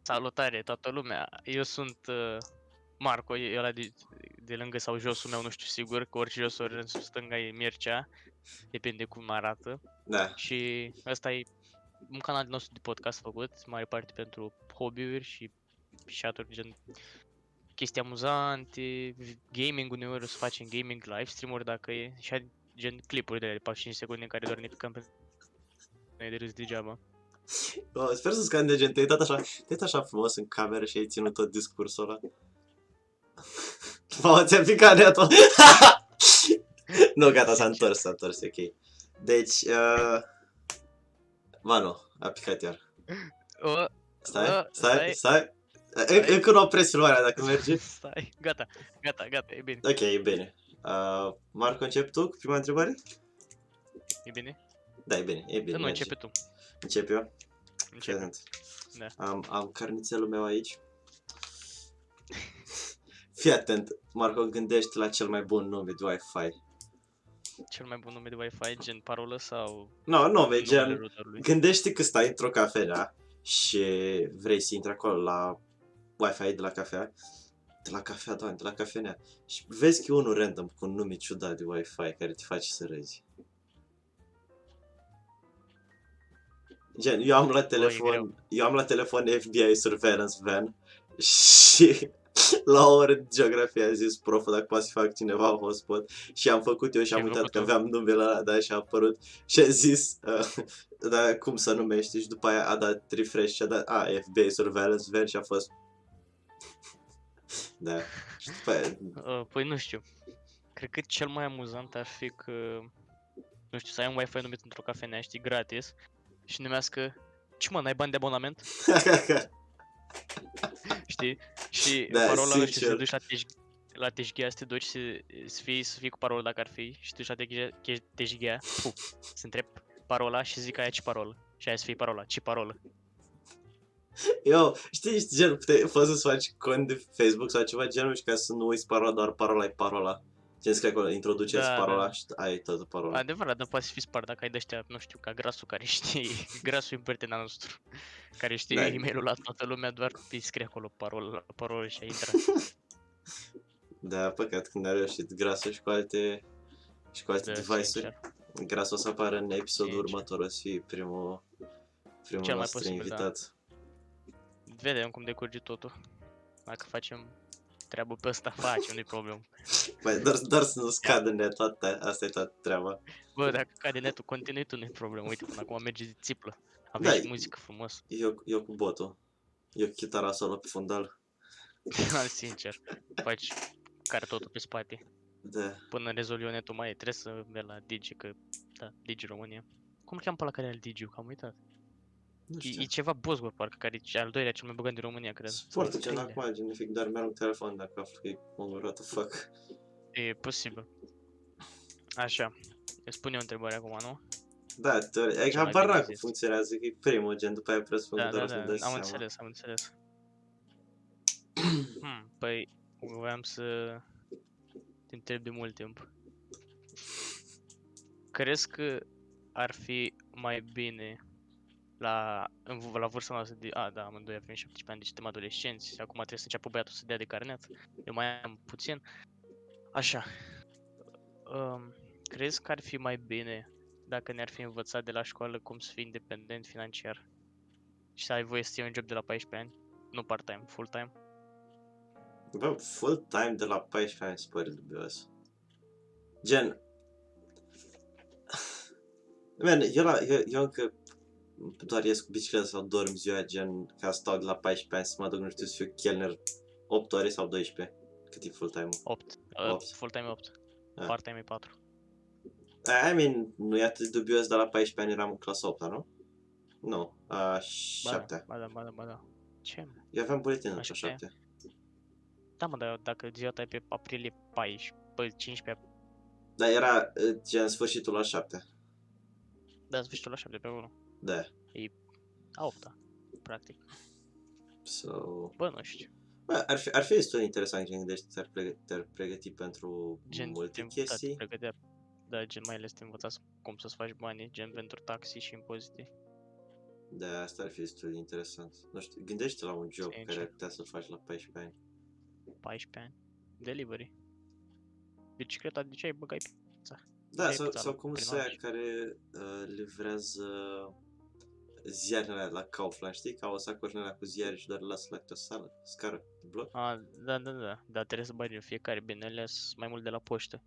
Salutare toată lumea, eu sunt Marco, e ăla de lângă sau josul meu, nu știu sigur, că orice jos ori în stânga e Mircea, depinde cum arată. Da. Și ăsta e un canal nostru de podcast făcut, mare parte pentru hobby-uri și chat-uri, gen chestii amuzante, gaming uneori o să facem gaming, live stream-uri dacă e, și gen clipuri de 45 secunde în care doar ne picăm pe noi de râs degeaba. Sper să scad de gen, te-ai uitat așa frumos în cameră și ai ținut tot discursul ăla. Mamă, ți-a picat netul. Nu, gata, s-a întors, ok. Deci, Vano, a picat iar. Stai. Încă nu opresc filmarea dacă merge. Stai, gata, e bine. Ok, e bine. Marco, începi tu cu prima întrebare? E bine? Da, e bine. Nu, începe tu. Încep eu? Începe. Da. Am carnițelul meu aici. Fii atent, Marco, gândește la cel mai bun nume de Wi-Fi. Cel mai bun nume de Wi-Fi, gen parolă sau... Nu, gen, gândește că stai într-o cafenea și vrei să intri acolo la Wi-Fi de la cafea. De la cafenea. Și vezi că e unul random cu un nume ciudat de Wi-Fi care te face să râzi. Gen, eu am la telefon FBI Surveillance Van și la o oră de geografie a zis proful dacă poate să fac cineva un hotspot și am făcut eu și am uitat că aveam numele ăla, da, și a apărut și a zis, da, cum se numește și după aia a dat refresh și a dat, FBI Surveillance Van și a fost, da, și după aia... Păi nu știu, cred că cel mai amuzant ar fi că, nu știu, să ai un Wi-Fi numit într-o cafenea, știi, gratis și numească, ce mă, n-ai bani de abonament? Știi? Și da, parola ăla și să te duci la Teșghea, să te duci să fii cu parola dacă ar fi și te duci la Teșghea, să întrebi parola și zic aia ce parolă și aia să fie parola, ce parolă. Eu, știi, gen, poți să-ți faci cont de Facebook sau ceva genul și ca să nu uiți parola, doar parola e parola. Gen, scrie acolo, introduceți parola și ai toată parola. Adevărat, dar poate să fii spart dacă ai de-aștia, nu știu, ca Grasul care știe, Grasul e un prieten al nostru, care știe e-mailul la toată lumea, doar îi scrie acolo parolă și ai intrat. Da, păcat că n-a reușit Grasul și cu alte device-uri. Grasul o să apară în episodul următor, o să fie primul nostru invitat. Da. Vedem cum decurge totul. Dacă facem treabă pe ăsta, facem, nu-i problemă. Băi, doar să nu scadă netul, asta e toată treaba. Bă, dacă cade netul, continui tu, nu-i problemă. Uite, până acum merge de țiplă. Avem și muzică frumos. Eu cu botul. Eu cu chitara solo pe fundal. Sincer, faci care totul pe spate. Da. Până rezolvi netul mai trebuie să mergi la Digi, că da, Digi România. Cum îl cheamă pe ăla care are Digi-ul, că am uitat. Nu știu. E ceva Bosgor, parcă, care e al doilea cel mai băgat din România, cred. Foarte gen acum, gen, efect, doar mi-arunc telefon dacă aflu că e omul, what the fuck. E posibil. Așa, îți spun eu întrebarea acum, nu? Da, e că habar n-am cum funcționează, că e primul, gen, după aia presupun doar să-mi dai seama. Am înțeles. Păi, voiam să te întreb de mult timp. Crezi că ar fi mai bine la vârsta noastră de... da, amândoi avem 17 ani, deci suntem adolescenți, acum trebuie să înceapă băiatul să dea de carnet, eu mai am puțin. Așa, crezi că ar fi mai bine dacă ne-ar fi învățat de la școală cum să fii independent financiar și să ai voie să iei un job de la 14 ani, nu part-time, full-time? Bă, full-time de la 14 ani se pare dubios. Gen... Man, eu încă doar ies cu bicicleta sau dorm ziua, gen, ca stau de la 14 ani să mă duc, nu știu, să fiu chelner 8 ore sau 12. Cât e full-time-ul? 8. Full-time 8. Part-time e 4. I mean, nu e atât de dubios, dar la 14 ani eram în clasa 8-a, nu? Nu, a 7-a. Ba da. Ce? Eu aveam buletin în 7-a. Da, mă, dar dacă ziua ta e pe aprilie 15... Da, era gen sfârșitul la 7-a. Da, sfârșitul la 7 pe 1. Da. E a 8-a, practic. So... Bă, nu știu. Bă, ar fi destul de interesant, gen, gândești, te-ar pregăti pentru multe chestii. Da, gen, mai ales te învățați cum să-ți faci banii, gen, pentru taxi și impozite. Da, asta ar fi destul de interesant. Nu știu, gândește la un job Sincer. care ar putea să-l faci la 14 ani. 14 ani. Delivery. Bicicleta, de ce ai băgai pizza? Da, Ce ai pizza sau la cum prin să aia oraș? care livrează ziarele alea la Kaufland, știi? Că au o sacoșă alea cu ziare și doar le lasă la câte o sală, scară de bloc. Da. Dar trebuie să bagi în fiecare, bineînțeles, mai mult de la poștă.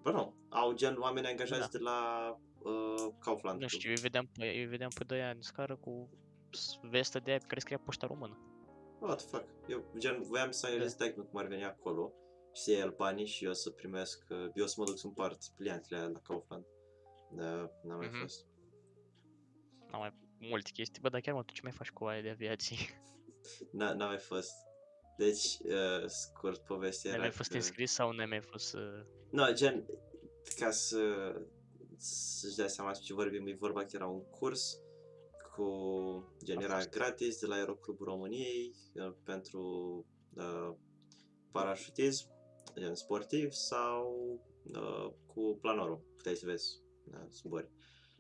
Bă, nu, au gen oameni angajați Da. de la Kaufland. Nu știu, îi vedeam pe doi în scară cu vestă de aia pe care scria poșta română. What the fuck? Eu gen voiam să Da. analizez tehnic cum ar veni acolo și să iei el banii și eu să primesc, eu să mă duc să împart pliantele alea la Kaufland. Da, n-am mai Mhm. fost. Am mai multe chestii. Bă, dar chiar mă, tu ce mai faci cu aia de aviație? N-am mai fost. Deci, scurt, povestea N-ai era mai fost că... înscris sau n-ai mai fost... No, gen, ca să-și dea seama despre ce vorbim, e vorba că era un curs cu, gen, A era fost. gratis de la Aeroclubul României pentru parașutism, gen sportiv sau cu planorul, puteai să vezi zbori.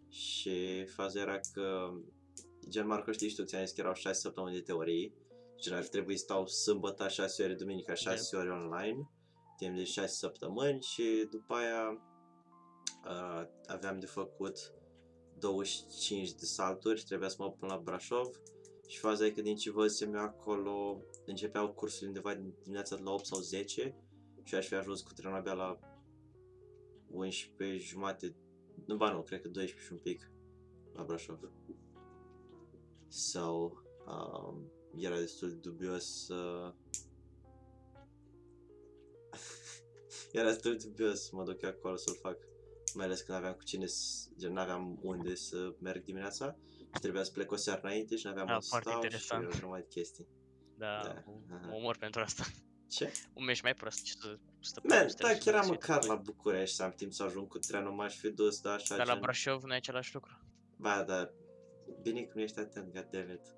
Și faza era că, gen, Marco, știi și tu, ți-am zis că erau 6 săptămâni de teorie, gen, ar trebui să stau sâmbătă 6 ore, duminica 6 ore online, timp de 6 săptămâni și după aia aveam de făcut 25 de salturi, trebuia să mă pun la Brașov și faza e că din ce văzusem eu acolo începeau cursurile undeva din dimineața de la 8 sau 10 și aș fi ajuns cu trenul abia la 11 jumate, nu, cred că 12 și un pic la Brașov. So, era destul de dubios era destul de dubios să mă duc eu acolo să-l fac. Mai ales când aveam cu cine, gen n-aveam unde să merg dimineața și trebuia să plec o seară înainte și n-aveam Da, unde să foarte stau și interesant. o grămadă de chestii. Da, mă omor pentru asta. Ce? Un meci mai prost, ce să stă pe Man, dus, da, trebuie să chiar merg am să uite măcar cu la voi. București să am timp să ajung cu trenul, m-aș fi dus, da, așa Dar la gen... Brașov nu e același lucru. Ba, da, bine că nu ești atent, goddammit.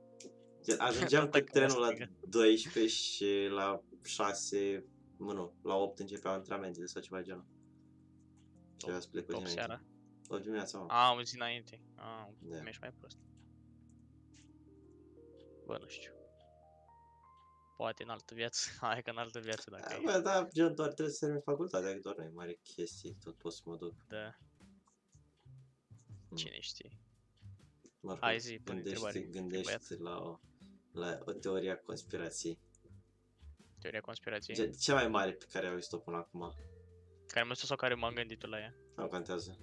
Gen, ajungeam cu Asta că trenul la striga. 12 și la 6, nu, la 8 începeau antrenamentele sau ceva de genul. Trebuia să plec o zi 8 înainte. seara. 8 dimineața, mă. O zi înainte. Un Da. meci mai prost. Bă, nu știu. Poate în altă viață. Hai că în altă viață dacă e. Bă, da, gen, doar trebuie să termin facultatea, că doar nu e mare chestie, tot pot să mă duc. Da. Cine știe. Mă Hai rog, zi, pune întrebare. gândește la o teorie a conspirației. Teoria conspirației. Gen, cea mai mare pe care ai auzit-o până acum. Care m-a spus sau care m-am gândit la ea? Nu contează.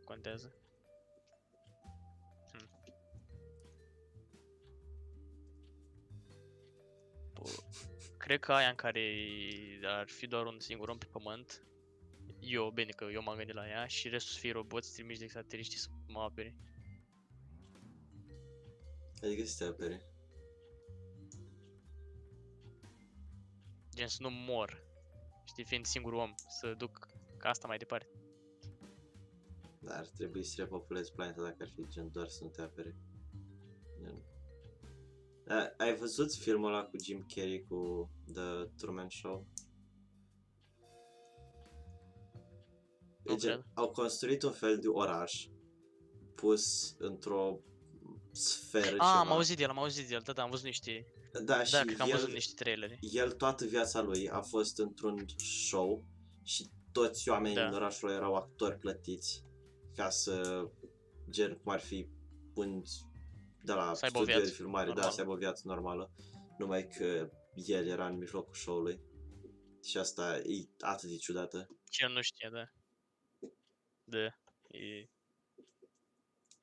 Contează. Cred că aia în care ar fi doar un singur om pe pământ. Bine că eu m-am gândit la ea și restul să fie roboți trimiși de extraterestri să mă apere. Adică să te apere. Gen să nu mor. Știi, fiind singur om, să duc ca asta mai departe. Dar ar trebui să repopulezi planeta dacă ar fi gen doar să nu te apere. Gen. Ai văzut filmul ăla cu Jim Carrey cu The Truman Show? Nu Gen, cred. au construit un fel de oraș pus într-o sferă ceva. Am auzit de el, da, am văzut niște... Da, și Da, cred că am văzut el, niște trailere. el toată viața lui a fost într-un show și toți oamenii Da. din orașul ăla erau actori plătiți ca să, gen cum ar fi un de la Să aibă o studio de viață filmare, da, normală. să aibă o viață normală, numai că el era în mijlocul show-ului și asta e atât de ciudată. Cine nu știe, da. Da. E...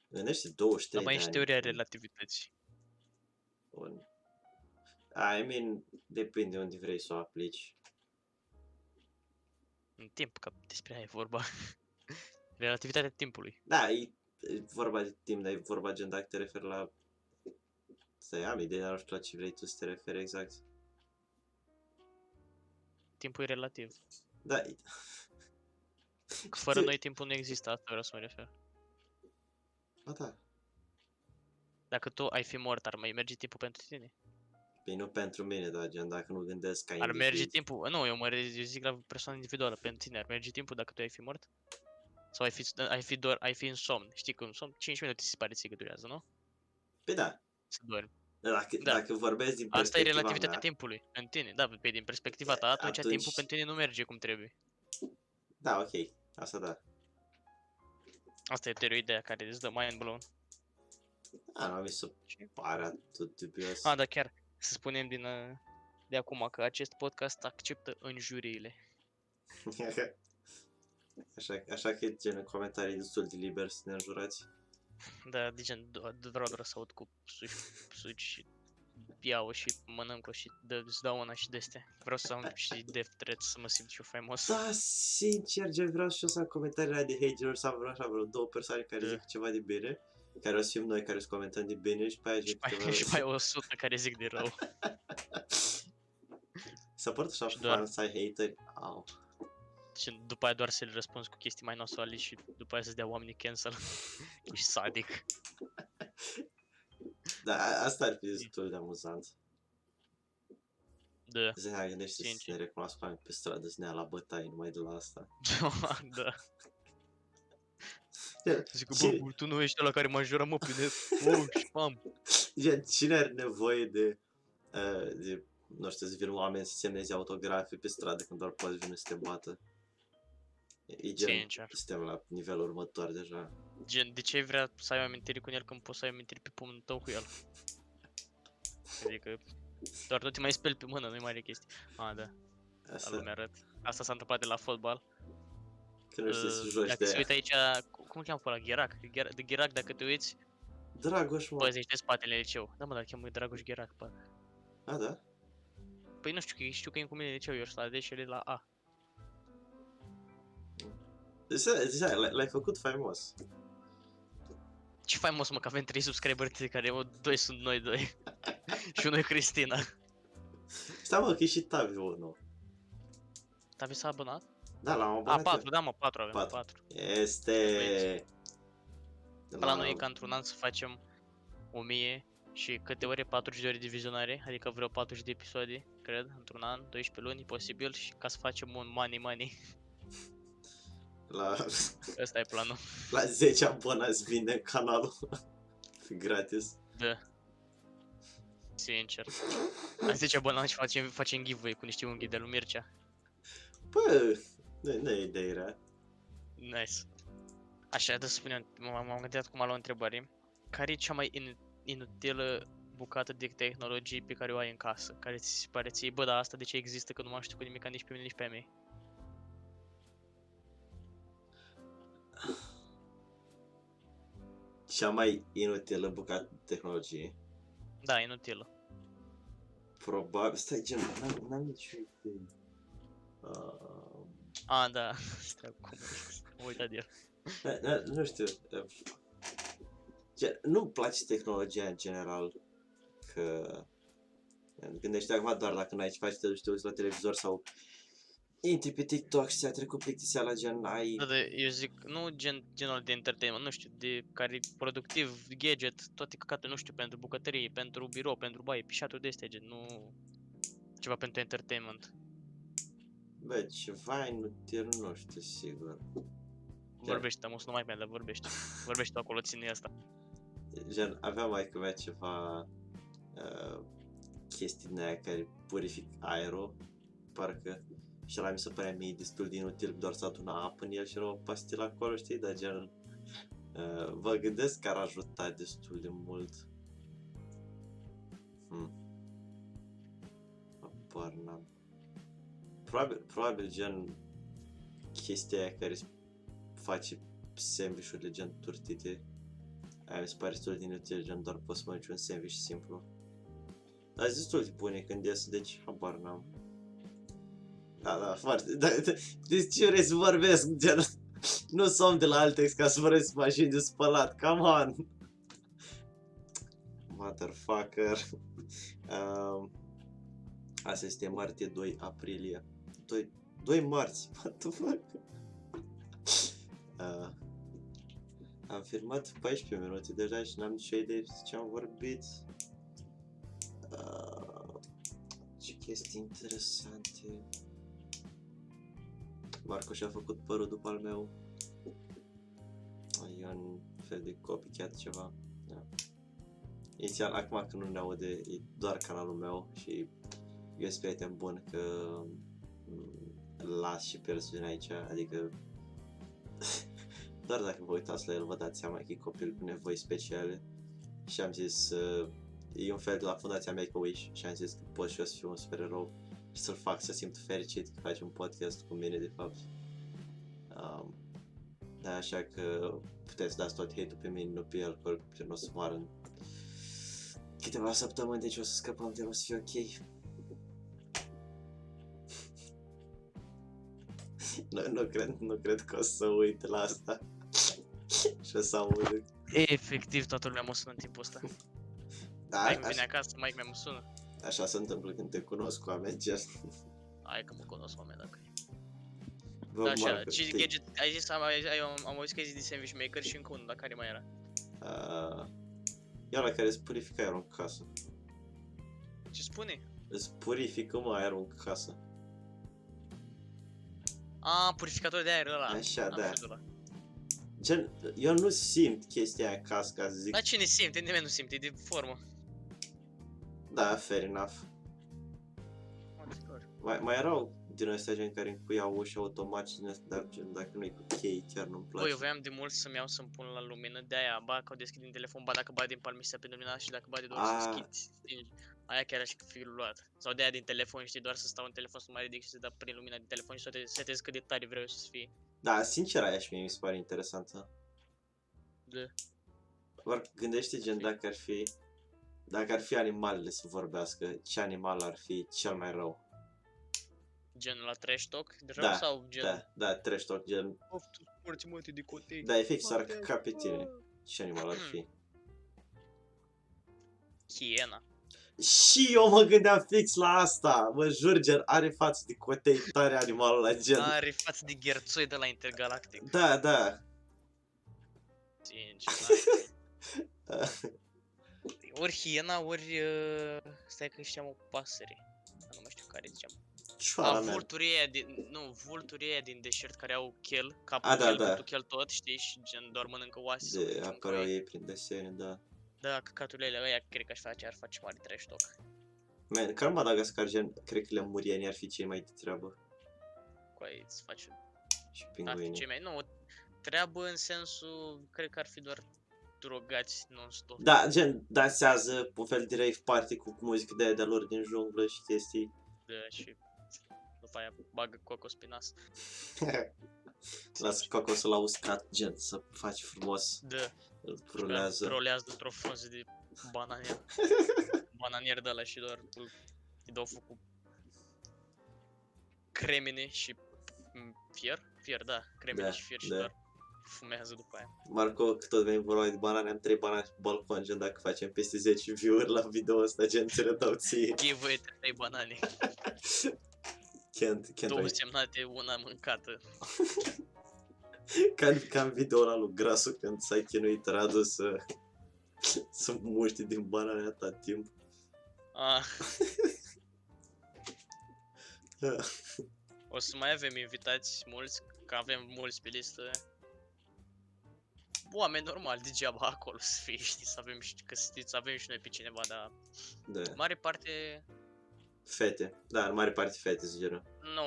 Gândește 23 Dar mai de e și ani. teoria relativității. I mean, depinde unde vrei să o aplici. În timp, că despre aia e vorba. Relativitatea timpului. Da, e vorba de timp, dar e vorba gen dacă te referi la... Stai, am idei, dar nu știu la ce vrei tu să te referi exact. Timpul e relativ. Da, Că fără noi timpul nu există, asta vreau să mă refer. ba da. Dacă tu ai fi mort, ar mai merge timpul pentru tine? Păi nu pentru mine, dar gen dacă nu gândesc ca Ar merge individ. timpul? Nu, eu zic la persoană individuală, pentru tine ar merge timpul dacă tu ai fi mort? Sau ai fi în somn. Știi că în somn 5 minute ți se pare ție că durează, nu? Păi da, Să dormi. Da. dacă vorbesc din Asta e perspectiva relativitatea mea, timpului în tine. Da, pe din perspectiva ta, atunci timpul atunci, pentru tine nu merge cum trebuie. da, ok, asta da. Asta e teoria ideea care îți dă mind blown. Nu mi se Și- pare atât dubios. Da, chiar să spunem de acum că acest podcast acceptă înjuriile. Așa că gen comentarii destul de liber să ne înjurați. Da, de gen, vreau doar să aud cu suci și iau și mănânc-o și îți dau una și de-astea. Vreau să am și death threats să mă simt și eu faimos. Da, sincer, gen vreau și eu să am comentariile de haters, să am vreo două persoane care Da. zic ceva de bine, care o să fim noi care să comentăm de bine și pe aia Și mai 100 care zic de rău. Să port așa Și doar- fan să ai hateri. Au. Și după aia doar să le răspunzi cu chestii mai nasoale și după aia să-ți dea oamenii cancel. Ești sadic. Da, asta ar fi destul de amuzant. Da. Zi, hai, gândește să Sincer. ne recunoască oameni pe stradă, să ne ia la bătaie numai de la asta. Da. Gen, Zic că, cine- bă, tu nu ești ăla care m-a jurat, mă, pe net. Oh, spam. Gen, cine are nevoie de nu știu, să vină oameni să semneze autografe pe stradă când doar poate vine să te bată. E gen, Sincer. suntem la nivelul următor deja. Gen, de ce vrea să ai o amintire cu el când poți să ai o amintire pe pământul tău cu el? Adică, doar tu te mai speli pe mână, nu-i mare chestie. Da, la Asta, lumea arăt. Asta s-a întâmplat de la fotbal. că nu știi să joci Dacă de se aia. uită aici, cum cheamă pe ăla? Gherac. De Gherac, dacă te uiți, Dragoș, mă. bă, zici de spatele liceu. Da, mă, dar cheamă Dragoș Gherac, parcă. Da? Păi nu știu că e cu mine liceu, eu sunt la D și el e la A. Deci, l-ai făcut faimos. Ce faimos, mă, că avem 3 subscriberi de care 2 sunt noi doi. Și unul e Cristina. Stai, mă, că e și Tavi unul. Tavi s-a abonat? Da, l-am A, abonat 4, da, mă, 4 avem, 4. 4. Este... La noi e ca într-un an să facem 1000 și câte ore? 40 de ore de vizionare, adică vreo 40 de episoade, cred, într-un an, 12 luni, posibil, și ca să facem un money. La, Ăsta e planul. la 10 abonați vindem canalul. Gratis. Da. Sincer. La 10 abonați și facem giveaway cu niște unghi de lui Mircea. Bă, nu e idee rea. Nice. Așa, de să spunem, m-am gândit acum la o întrebare. Care e cea mai inutilă bucată de tehnologie pe care o ai în casă? Care ți se pare ție, bă, dar asta de ce există, că nu mă știu cu nimic nici pe mine, nici pe mei? Cea mai inutilă bucată de tehnologie. Da, inutilă. Probabil... Stai, gen, n-am nicio idee. A, da. Stai acum. Am uitat de el. Nu știu. Gen, nu-mi place tehnologia în general. Că... Gândește acum doar dacă n-ai ce faci, te duci, te uiți la televizor sau intri pe TikTok și ți-a trecut plictiseala, gen, ai... Da, eu zic, nu genul de entertainment, nu știu, de care e productiv, gadget, toate căcatele, nu știu, pentru bucătărie, pentru birou, pentru baie, pișaturi de astea, gen, nu... Ceva pentru entertainment. Bă, ceva inutil, nu știu, sigur. Vorbește, am nu mai bine, dar vorbește. Vorbește tu acolo, ține asta. Gen, aveam maică mea ceva chestii din aia care purific aerul, parcă, și ăla mi se părea mie destul de inutil, doar să aduna apă în el și era o pastilă acolo, știi, dar gen, vă gândesc că ar ajuta destul de mult. Apar n-am. Probabil gen chestia aia care face sandwich-urile gen turtite. Aia mi se pare destul de inutil, gen doar poți să mănânci un sandwich simplu. Dar sunt destul de bune când ies, deci habar n-am. Da, foarte. Deci ce vrei să vorbesc, gen, nu sunt de la Altex ca să vorbesc mașini de spălat, come on! Motherfucker. Asta este martie 2 aprilie. 2 marți, what the fuck? Am filmat 14 minute deja și n-am nicio idee de ce am vorbit. Ce chestii interesante. Marco și-a făcut părul după al meu. un fel de copycat ceva. Da. Inițial, acum că nu ne aude, e doar canalul meu și eu sunt prieten bun că las și persoane aici, adică doar dacă vă uitați la el vă dați seama că e copil cu nevoi speciale și am zis e un fel de la fundația Make-A-Wish și am zis că pot și eu să fiu un supererou și să-l fac să simt fericit că face un podcast cu mine de fapt. Da, așa că puteți dați tot hate-ul pe mine, nu pe el, că nu o să moară în câteva săptămâni, deci o să scăpăm de el, o să fie ok. Nu cred că o să uit la asta și o să aud. Efectiv, toată lumea mă sună în timpul ăsta. Da, Mike vine acasă, Mike mea mă sună. așa se întâmplă când te cunosc cu oameni, gen. Hai că mă cunosc oameni dacă e. Vă Da, așa, marcă, ce te- gadget, ai zis, am auzit că ai zis de sandwich maker și încă unul, dar care mai era? E ăla care îți purifică aerul în casă. Ce spune? Îți purifică, mă, aerul în casă. Purificator de aer ăla. Așa, Am da. știut ăla. Gen, eu nu simt chestia aia în casă, ca să zic. Dar cine simte? Nimeni nu simte, e de formă. Da, fair enough. Mai erau din ăstea gen care încuiau uși automat și din astea, dar gen, dacă nu-i cu chei, chiar nu-mi place. Băi, eu voiam de mult să-mi iau să-mi pun la lumină, de-aia, ba că o deschid din telefon, ba dacă bate din palmi se aprinde lumina și dacă bate doar să stingi. Aia chiar aș fi luat. Sau de-aia din telefon, știi, doar să stau în telefon, să mă ridic și să dau prin lumina din telefon și să te setez cât de tare vreau eu să fie. Da, sincer, aia și mie mi se pare interesantă. Da. Doar gândește gen dacă ar fi animalele să vorbească, ce animal ar fi cel mai rău? Gen la trash talk deja Da, sau gen... Da, trash talk, gen, Of, tu sporți mă de cotei. da, efect s-ar căca pe tine. Ce animal ar fi? Hiena. Și eu mă gândeam fix la asta, mă jur, gen, are față de cotei tare animalul ăla, gen. Are față de gherțoi de la Intergalactic. Da. Sincer, ori hiena, ori... Stai că știam o pasăre. Nu mai știu care ziceam. Cioara mea. vulturii aia din deșert care au chel, A, capul da, chel, da. gâtul chel tot, știi, și gen doar mănâncă oase sau De ce apăreau mâncare. ei prin desene, da. Da, căcaturile alea, cred că ar face mare trash talk. Man, ca în Madagascar, gen, cred că lemurienii ar fi cei mai de treabă. Cu aia îți faci Și cei pinguinii. mai... Nu, treabă în sensul, cred că ar fi doar drogați non-stop. Da, gen, dansează un fel de rave party cu muzică de aia de-a lor din junglă și chestii. Da, și după aia bagă cocos pe nas. Lasă cocosul la uscat, gen, să faci frumos, Da, îl rulează. trolează într-o frunză de bananier. Bananier de ăla și doar îi dau foc cu cremene și fier? Fier, da, cremene Da, și fier și da. doar fumează după aia. Marco, că tot veni vorba de banane, am 3 banane pe balcon, gen, dacă facem peste 10 view-uri la video ăsta, gen, ți le dau ție. Giveaway 3 banane, Can't 2 wait. semnate, una mâncată. Ca în video ăla lui Grasu, când s-a chinuit Radu să muște din banane atâta timp. Ah. O să mai avem invitați mulți, că avem mulți pe listă. Oameni normali, degeaba acolo să fie, știi, să avem și, că știți, să avem și noi pe cineva, dar Da. mare parte, Fete. Da, în mare parte fete, ziceră. nu,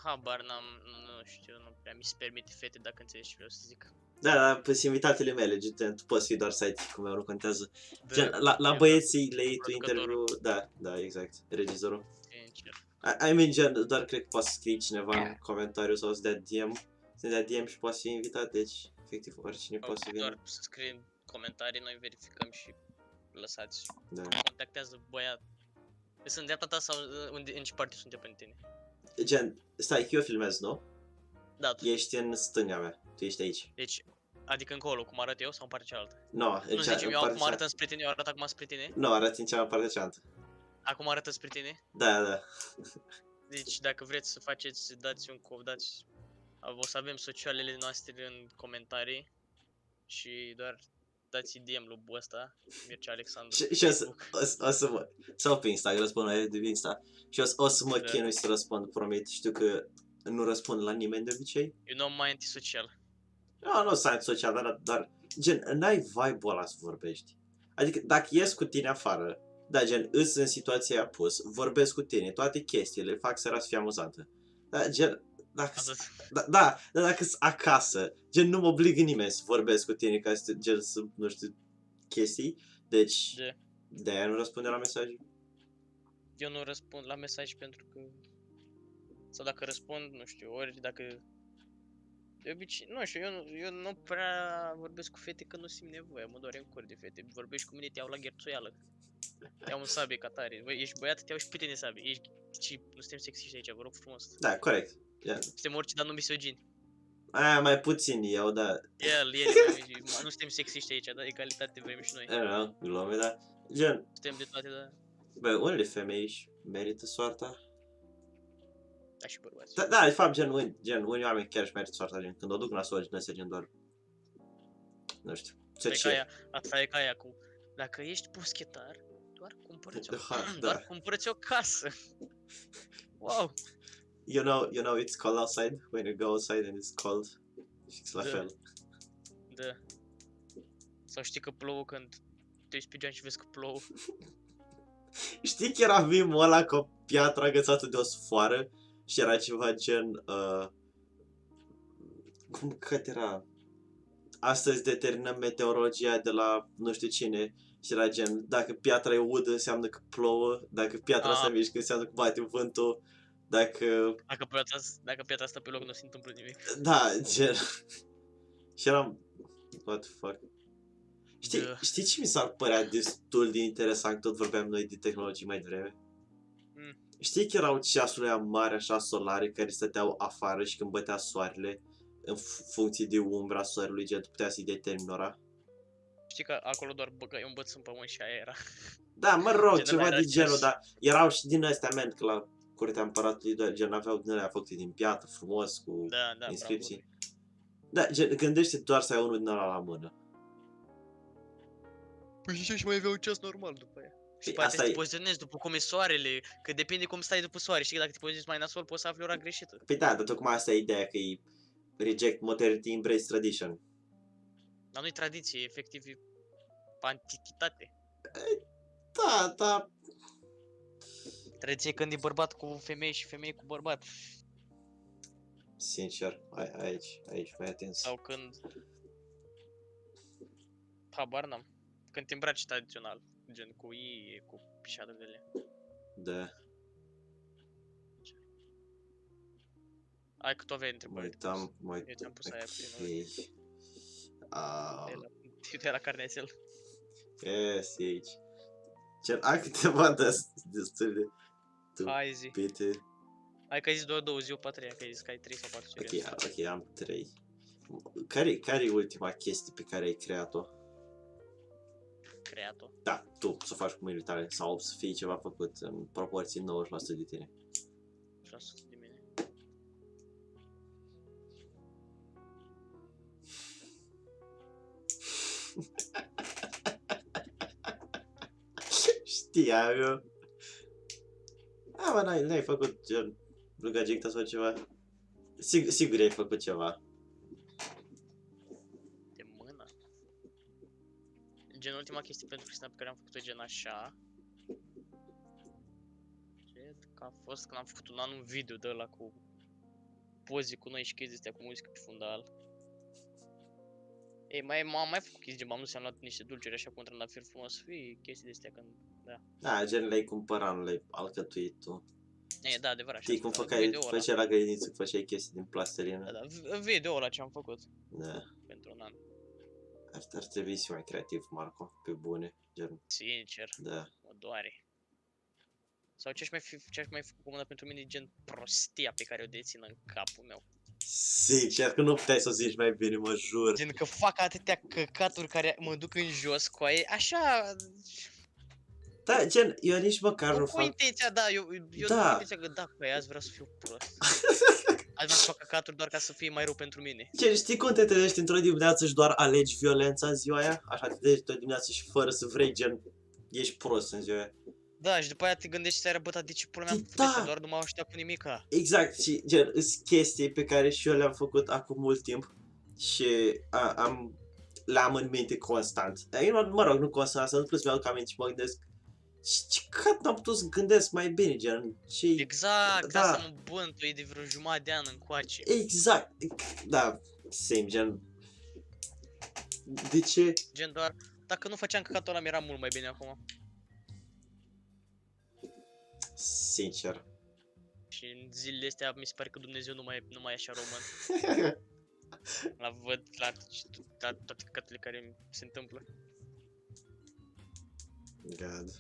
habar n-am, nu știu, nu prea mi se permite fete, dacă înțelegi ce vreau să zic. Da, păi invitatele mele, gen, tu poți fi doar site-ul meu, nu contează. Da, Gen, la băieții le iei tu producătorul. interviu, da, exact, regizorul. Sincer. I mean, gen, doar cred că poate să scrie cineva în comentariu sau să dea DM, să dea DM și poate fi invitat, deci, efectiv, oricine poate să vină. Doar să scrie comentarii, noi verificăm și lăsați. Da. Contactează băiat. Sunt de ta sau în ce parte sunt pentru tine? Gen, stai, că eu filmez, nu? Da, tu. Ești în stânga mea, tu ești aici. Deci, adică încolo, cum arăt eu sau în partea cealaltă? No, Nu zicem eu acum arătăm spre tine, eu arăt acum spre tine? Nu, arăt în cealaltă cealaltă. Acum arătă spre tine? Da. Deci dacă vreți să faceți, dați un dați... O să avem socialele noastre în comentarii și doar dați DM lui ăsta, Mircea Alexandru. Și o să mă... Sau pe Insta, că răspund la ele de Insta. Și o să mă chinui să răspund, promit. Știu că nu răspund la nimeni de obicei. Eu nu am mai antisocial. Nu sunt social, dar gen, n-ai vibe-ul ăla să vorbești. Adică dacă ies cu tine afară, da, gen, îs în situația aia pus, vorbesc cu tine, toate chestiile, fac seara să fie amuzantă. Da, gen, dacă Atât. dar dacă sunt acasă, gen, nu mă obligă nimeni să vorbesc cu tine ca să, gen, să, nu știu, chestii. Deci, de-aia nu răspunde la mesaje. Eu nu răspund la mesaj pentru că... Sau dacă răspund, nu știu, ori dacă... De obicei, nu știu, eu nu prea vorbesc cu fete că nu simt nevoie, mă doare în cur de fete. Vorbești cu mine, te iau la gherțuială. Te iau în sabie ca tare. Băi, ești băiat, te iau și pe tine în sabie. Și nu suntem sexiști aici, vă rog frumos. Da, corect. Yeah. Suntem orice, dar nu misogini. Aia mai puțin eu, da. El, nu suntem sexiști aici, dar egalitate vrem și noi. Nu, glume, da. Gen, Suntem de toate, dar... bă, unele femei își merită soarta. Da, și bărbați. Da, de fapt, gen, unii oameni chiar își merită soarta, gen, când o duc nasol și năse, gen, doar, nu știu, să ce. Asta e ca aia cu, dacă ești boschetar, doar Da. cumpărăți o casă. Wow. You know it's cold outside, when you go outside and it's cold. Fix la fel. Da. Sau știi că plouă când te uiți pe geam și vezi că plouă. Știi că era meme-ul ăla cu o piatră agățată de o sfoară și era ceva gen, cum că era? Astăzi determinăm meteorologia de la nu știu cine și era gen, dacă piatra e udă înseamnă că plouă, dacă piatra se mișcă înseamnă că bate vântul, dacă piatra stă pe loc nu se întâmplă nimic. Da, gen. Și eram, what the fuck. Știi ce mi s-ar părea destul de interesant, tot vorbeam noi de tehnologii mai devreme? Știi că erau ceasurile mari așa solare care stăteau afară și când bătea soarele, în funcție de umbra soarelui, gen, tu putea să-i determini ora? Știi că acolo doar băgai un băț în pământ și aia era. Da, mă rog, ceva de genul, dar erau și din astea, man, că la Curtea Împăratului, gen, aveau din alea făcute din piatră, frumos, cu inscripții. Da, gen, gândește doar să ai unul din ăla la mână. Păi și mai avea un ceas normal după aia. Și poate să te poziționezi după cum e soarele, că depinde cum stai după soare, știi că dacă te poziționezi mai nasol poți să afli ora greșită. Păi da, dar tocmai asta e ideea, că e reject modernity, embrace tradition. Dar nu-i tradiție, efectiv e antichitate. Da. Tradiție când e bărbat cu femei și femei cu bărbat. Sincer, aici mai atins. Sau când... Habar n-am. Când te îmbraci tradițional, gen cu ei, cu pișadele. Da. Hai că tu aveai întrebări. Uitam. Eu ți-am pus aia cu tine. De la carnețel. Yes, aici. Cel, ai câteva destul de tupite. Hai că ai zis doar 2 zi, eu pe 3, că ai zis că ai 3 sau 4 cereți. Ok, am 3. Care e ultima chestie pe care ai creat-o? Creat-o? Da, tu să faci cu mâinile tale sau să fie ceva făcut în proporție 90% de tine. 90% de mine. Știam eu. Mă, n-ai făcut gen rugagicta sau ceva? Sigur ai făcut ceva. De mână? Gen ultima chestie pentru Cristina pe care am făcut-o gen așa. Cred că a fost când am făcut un video de ăla cu poze cu noi și chestii astea cu muzică pe fundal. Ei, m-am mai făcut chestii, m-am dus, am luat niște dulciuri așa cu un trandafir frumos, fii chestii de astea când, da. Da, gen le-ai cumpărat, nu le-ai alcătuit tu. E, da, adevărat. Știi cum făceai la grădiniță, făceai chestii din plastelină? Da, video-ul ăla ce-am făcut. Da. Pentru un an. Ar trebui să fii mai creativ, Marco, pe bune, gen. Sincer. Da. Mă doare. Sau ce-aș mai făcut cu mână pentru mine gen prostia pe care o dețin în capul meu. Sincer, că nu puteai să o zici mai bine, mă jur. Gen că fac atâtea căcaturi care mă duc în jos cu aia, așa... Da, gen, eu nici măcar nu fac... Cu intenția, da, eu da. cu intenția că da, cu aia azi vreau să fiu prost. Azi vreau să fac căcaturi doar ca să fie mai rău pentru mine. Gen, știi cum te trezești într-o dimineață și doar alegi violența în ziua aia? Așa te trezești într-o dimineață și fără să vrei, gen, ești prost în ziua aia. Da, și după aia te gândești seara, bă, dar de ce pula mea am făcut asta? Doar nu m-au ajutat cu nimica. Exact, și gen, sunt chestii pe care și eu le-am făcut acum mult timp și l-am în minte constant. Eu, mă rog, nu constant, să nu plus mi-aduc aminte și mă gândesc ce cat n-am putut să gândesc mai bine, gen, ce Exact, asta da, mă bântuie de vreo jumătate de an încoace. exact, da, same, gen, de ce? Gen doar, dacă nu făceam căcatul ăla, mi-era mult mai bine acum. Sincer. Și în zilele astea mi se pare că Dumnezeu nu mai e așa român. La văd la toate căcaturile care se întâmplă. God.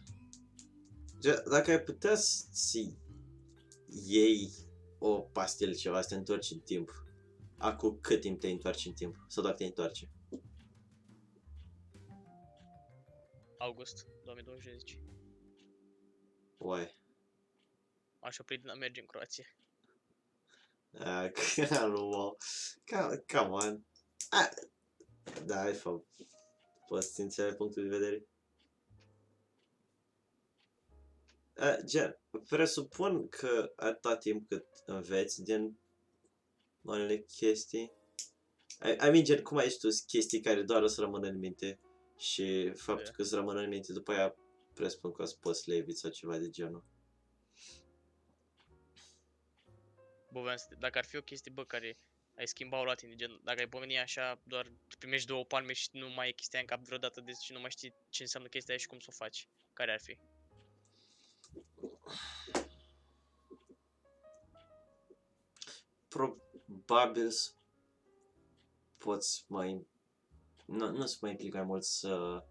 Dacă ai putea să iei o pastilă ceva, să te întorci în timp, acum cât timp te întorci în timp? Sau doar te întoarce? August 2020. Uai. Aș opri din a merge în Croația. Wow. Come on. Da, hai fă. Poți să înțelegi punctul de vedere? Gen, presupun că atâta timp cât înveți din unele chestii, gen, cum ai zis tu, sunt chestii care doar o să rămână în minte și faptul că îți rămână în minte după aia presupun că o să poți să le eviți sau ceva de genul. Bă, dacă ar fi o chestie, bă, care ai schimba-o la tine, gen, dacă ai pomeni așa, doar primești 2 palme și nu mai e chestia în cap vreodată, deci nu mai știi ce înseamnă chestia aia și cum să o faci. Care ar fi? Probabil să poți mai... Nu să mă implic mai mult să...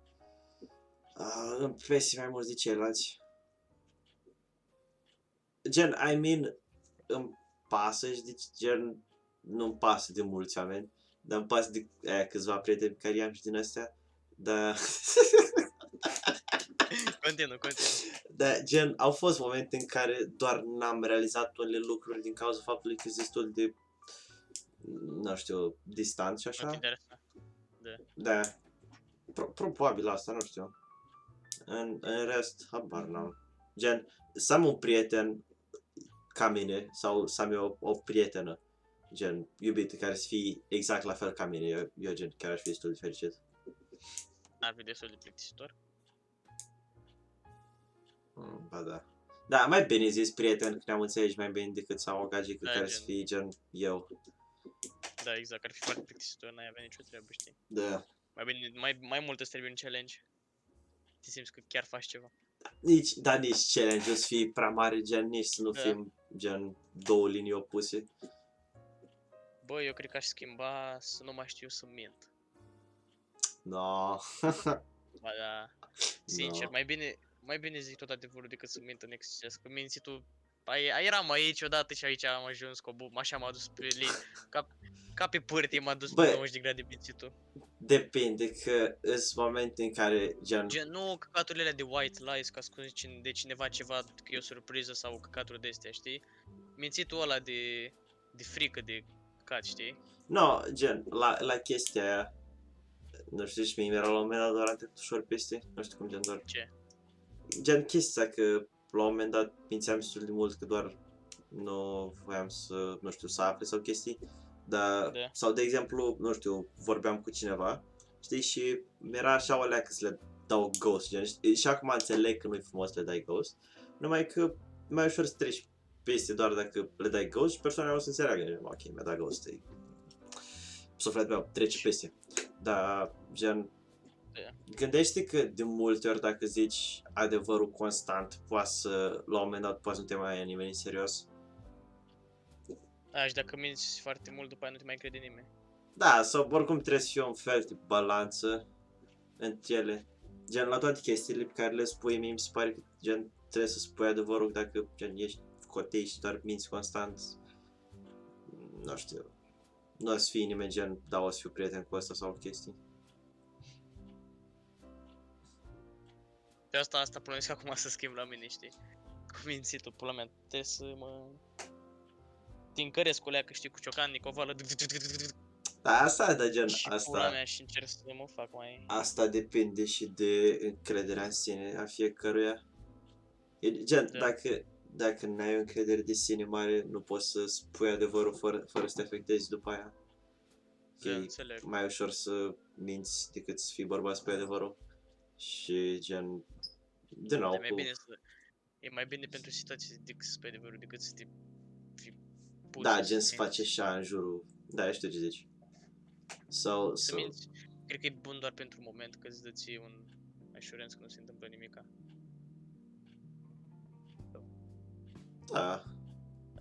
înveți mai mult de ceilalți. Gen, îmi pasă și deci, gen, nu-mi pasă de mulți oameni, dar îmi pasă de câțiva prieteni pe care i-am și din astea, dar... Continuă. Dar, gen, au fost momente în care doar n-am realizat unele lucruri din cauza faptului că sunt destul de, nu știu, distant și Nu te așa. interesa. Da. Probabil asta, nu știu. În rest, habar n-am. Gen, să am un prieten ca mine sau să am eu o prietenă, gen, iubită, care să fie exact la fel ca mine. Eu gen, chiar aș fi destul de fericit. Ar fi destul de plictisitor. Ba da. Da, mai bine zis prieten, că ne-am înțeles mai bine decât să am o gagică Da, care gen. să fie gen eu. Da, exact, ar fi foarte plictisitor, n-ai avea nicio treabă, știi? Da. Mai bine, mai mult îți trebuie un challenge. Te simți că chiar faci ceva. Nici challenge-ul să fie prea mare, gen, nici să nu Da. fim, gen, două linii opuse. Bă, eu cred că aș schimba să nu mai știu să mint. No. Ba da, sincer, No. mai bine zic tot adevărul decât să mint în exces, că mințitul... Eram aici odată și aici am ajuns cu așa m-a dus pe linii, ca pe pârtie m-a dus pe 90 de grade mințitul. Depinde că sunt momente în care, gen... Gen, nu căcaturile alea de white lies, ca spune de cineva ceva că e o surpriză sau căcaturi de astea, știi? Mințitul ăla de frică de căcat, știi? No, gen, la chestia aia, nu știu, și mie mi-era la un moment dat doar am trecut ușor peste, nu știu cum, gen, doar... Ce? Gen, chestia că la un moment dat mințeam destul de mult că doar nu voiam să, nu știu, să afle sau chestii, dar, Da. sau de exemplu, nu știu, vorbeam cu cineva, știi, și mi-era așa o leacă să le dau ghost, gen, și acum înțeleg că nu-i frumos să le dai ghost, numai că mai ușor să treci peste doar dacă le dai ghost și persoana o să înțeleagă, gen, ok, mi-a dat ghost, sufletul meu trece peste, dar, gen, gândește că de multe ori dacă zici adevărul constant, poate să, la un moment dat, poate să nu te mai ia nimeni în serios. Da, și dacă minți foarte mult, după aia nu te mai crede nimeni. Da, sau oricum trebuie să fie un fel de balanță între ele. Gen, la toate chestiile pe care le spui, mie mi se pare că gen, trebuie să spui adevărul dacă gen, ești cotei și doar minți constant. Nu știu. Nu o să fie nimeni gen, da, o să fiu prieten cu ăsta sau chestii. Pe asta plănesc acum să schimb la mine, știi? Cu mințitul, pula mea, trebuie să mă... Te încăresc cu leacă, știi, cu ciocan, nicovală, Da, asta, da, gen, și pula asta, mea și încerc să mă fac mai... asta depinde și de încrederea în sine a fiecăruia. Gen, Da. dacă n-ai o încredere de sine mare, nu poți să spui adevărul fără să te afectezi după aia. Că e înțeleg. mai ușor să minți decât să fii bărbat pe adevărul. Și gen, din nou, Dar mai cu... bine e mai bine pentru situații decât să spui adevărul, decât să te fi pus Da, și gen să să faci minți. așa în jurul... Da, știu ce zici. Sau, Să sau... minți, cred că e bun doar pentru moment, că îți dă ție un assurance că nu se întâmplă nimica. Da.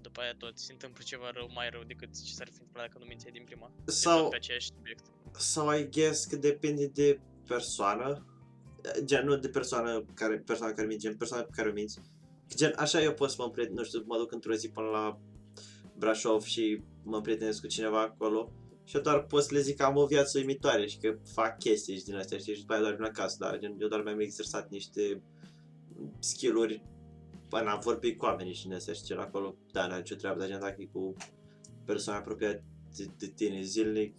După aia tot se întâmplă ceva rău, mai rău decât ce s-ar fi întâmplat dacă nu mințeai din prima. Deci tot Sau, pe aceeași subiect. sau I guess că depinde de persoană. Gen, nu de persoana care minți, gen persoana pe care o minți. Gen, așa eu pot să mă nu știu, mă duc într-o zi până la Brașov și mă împrietenesc cu cineva acolo și eu doar pot să le zic că am o viață uimitoare și că fac chestii și din astea, știi, și după aia doar vin acasă, dar gen, eu doar mi-am exersat niște skill-uri până am vorbit cu oamenii și din astea și gen acolo, da, n-are nicio treabă, dar gen dacă e cu persoane apropiate de tine zilnic,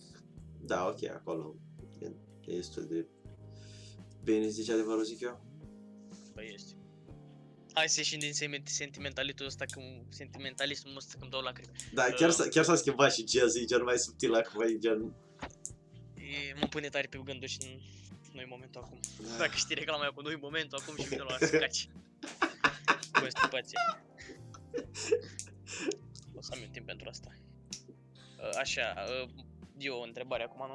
da, ok, acolo e destul de bine, zice adevărul, zic eu. Băi, ești. Hai să ieșim din sentimentalismul ăsta, sentimentalismul ăsta când dau lacrimi. Da, chiar s-a schimbat și jazz, e gen mai subtil acum, e gen... Mă pune tare pe gânduri și nu e momentul acum. Dacă știi reclama aia cu nu e momentul acum și vine la scaci. Constipație. O să am eu timp pentru asta. Așa, eu o întrebare acum, nu?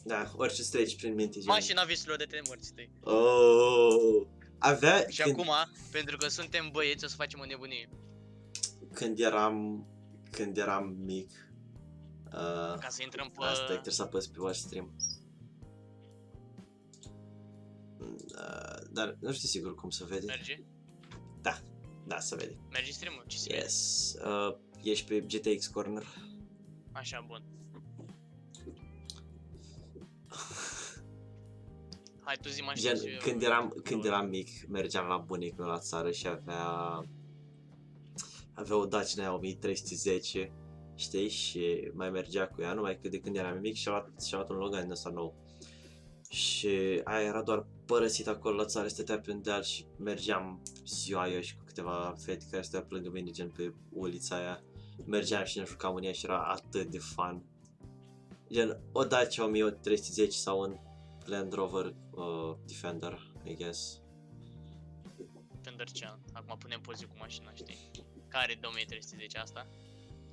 Da, orice îți treci prin minte, gen... Mașina visurilor de te morți tăi. Oh, avea... Și acum, pentru că suntem băieți, o să facem o nebunie. Când eram mic... Ca să intrăm pe... Asta, trebuie să apăs pe watch stream. Dar nu știu sigur cum se vede. Merge? Da, se vede. Merge stream-ul? Ce se vede? Yes. Ești pe GTX Corner. Așa, bun. Hai, tu zi mașina Gen, și eu... când eram mic, mergeam la bunicul meu la țară și avea o Dacia aia 1310, știi, și mai mergea cu ea, numai că de când eram mic și-a luat un Logan din ăsta nou. Și aia era doar părăsit acolo la țară, stătea pe un deal și mergeam ziua eu și cu câteva fete care stăteau pe lângă mine, gen pe ulița aia. Mergeam și ne jucam în ea și era atât de fun. Gen, o Dacia 1310 sau un Land Rover Defender, I guess. Defender ce an? Acum punem poze cu mașina, știi? Care 2310 asta?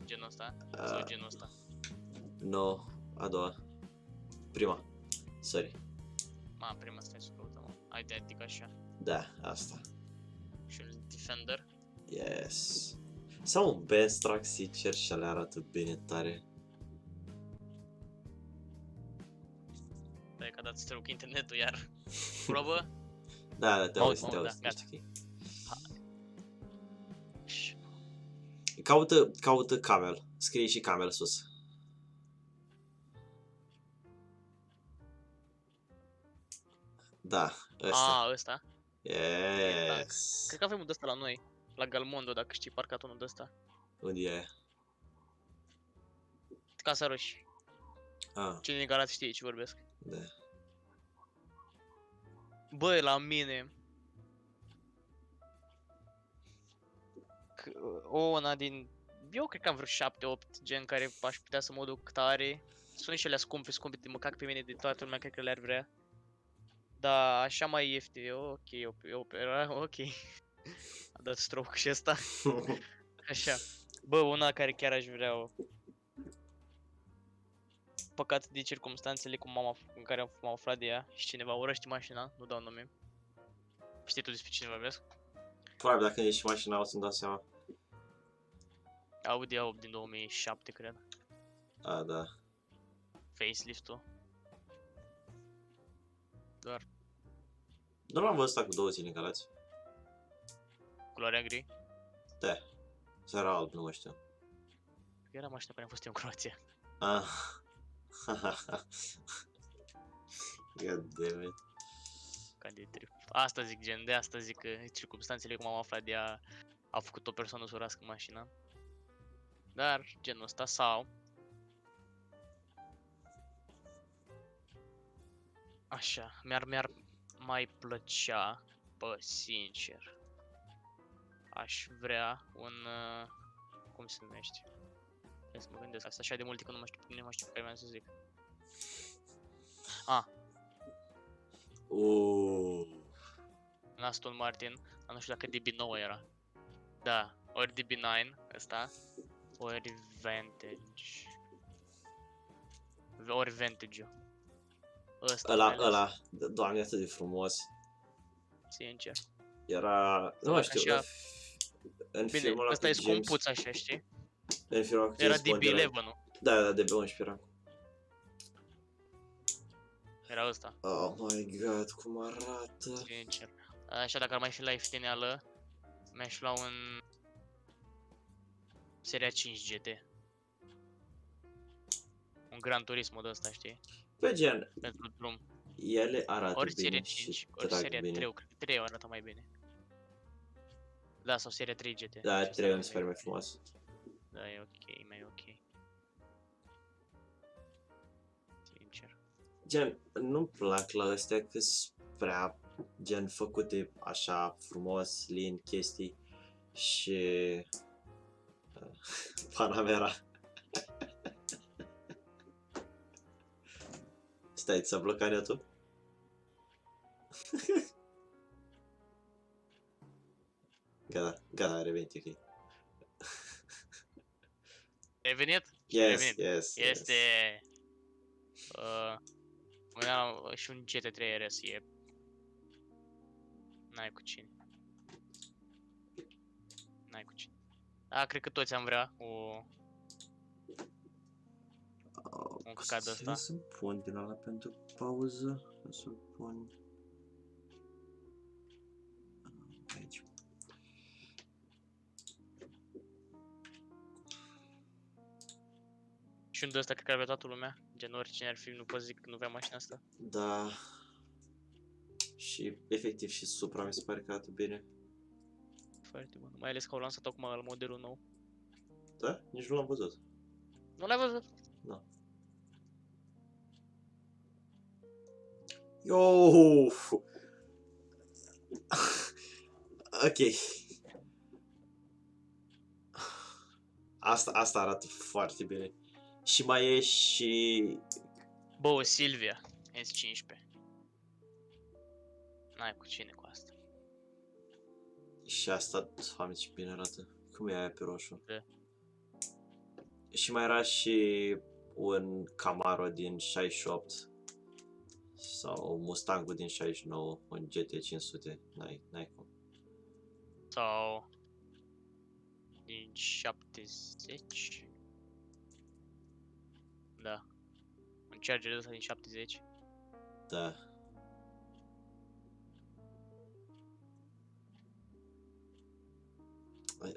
Genul ăsta? Sau genul ăsta? No, a doua. Prima. Sorry. Prima, stai să căutăm, mă. Hai de adică așa. Da, asta. Și un Defender. Yes. Sau un Benz Truck, sincer, și alea arată bine tare. Dai că a dat stroke internetul iar. Probă? Da, te auzi, da, ești gata. ok. Caută Camel. Scrie și Camel sus. Da, ăsta. Ăsta? Yes. Cred că avem unul de ăsta la noi. La Galmondo, dacă știi, parcat unul de ăsta. Unde e? Casa Roșie. Cine din Galați știe ce vorbesc. Da. Băi, la mine... Una din... Eu cred că am vreo 7-8 gen care aș putea să mă duc tare. Sunt și alea scumpe de măcac pe mine de toată lumea, cred că le-ar vrea. Dar așa mai ieftin, ok, ok. A dat stroke și ăsta. Așa. Bă, una care chiar aș vrea-o. Păcat de circumstanțele în care m-am aflat de ea și cineva urăște mașina, nu dau nume. Știi tu despre cine vorbesc? Probabil dacă ești mașina o să-mi dau seama. Audi A8 din 2007, cred. Da. Facelift-ul. Doar Nu l-am văzut cu 2 zile în Galați. culoarea gri. Da. Sau era alb, nu mă știu. Era mașina care am fost eu în Croația. God damn it. Ca de trip. Asta zic, gen, de asta zic că circumstanțele cum am aflat de ea a făcut o persoană să urască mașina. Dar genul ăsta sau... Așa, mi-ar mai plăcea, bă, sincer. Aș vrea un... cum se numește? Trebuie să mă gândesc. Asta așa de multe că nu mai știu pe care mi-am să zic. În Aston Martin, dar nu știu dacă DB9 era. Da, ori DB9 ăsta, ori Vantage. Ori Vantage-ul. Ăsta mai ales, Ăla, doamne, atât de frumos. sincer. Era, nu mai știu, Așa. în Bine, filmul ăla ăsta cu e James, scumpuț așa, știi? în filmul cu Era James Bond DB11-ul. Da, DB11 era. Era ăsta, Oh my god, cum arată. sincer. Așa, dacă ar mai fi la ieftineală, mi-aș lua un Seria 5 GT. Un Gran Turismo de ăsta, știi? Pe gen, Pentru drum. ele arată Ori bine Seria și 5, ori trag Seria bine. 3, cred că 3 arată mai bine. Da, sau Seria 3 GT. Da, Și 3 asta mi se pare mai frumos. Da, e ok, mai ok. Sincer. Gen, nu-mi plac la astea că sunt prea, gen, făcute așa frumos, lin, chestii și... Panamera. Stai, ți-a blocat netul? Gata, gata, a revenit, ok. Ai venit? Yes, Revenit. yes, Este... yes. Și un GT3 RS e... N-ai cu cine. N-ai cu cine. Da, cred că toți am vrea un căcat de ăsta. Să pun din ăla pentru pauză. Să pun... Aici. Și un de ăsta cred că ar avea toată lumea. Gen oricine ar fi, nu pot zic că nu vrea mașina asta. Da. Și efectiv și Supra mi se pare că arată bine. Foarte bun. Mai ales că au lansat acum la modelul nou. Da? Nici nu l-am văzut. Nu l-ai văzut? Da. Yo! Ok. Asta arată foarte bine. Și mai e și... Bă, o Silvia S15. N-ai cu cine cu asta. Și asta, doamne, ce bine arată. Cum e aia pe roșu? Da. Și mai era și un Camaro din 68. Sau Mustangul din 69, un GT500. N-ai cum. Sau... Din 70. Da. Un Charger ăsta din 70. Da.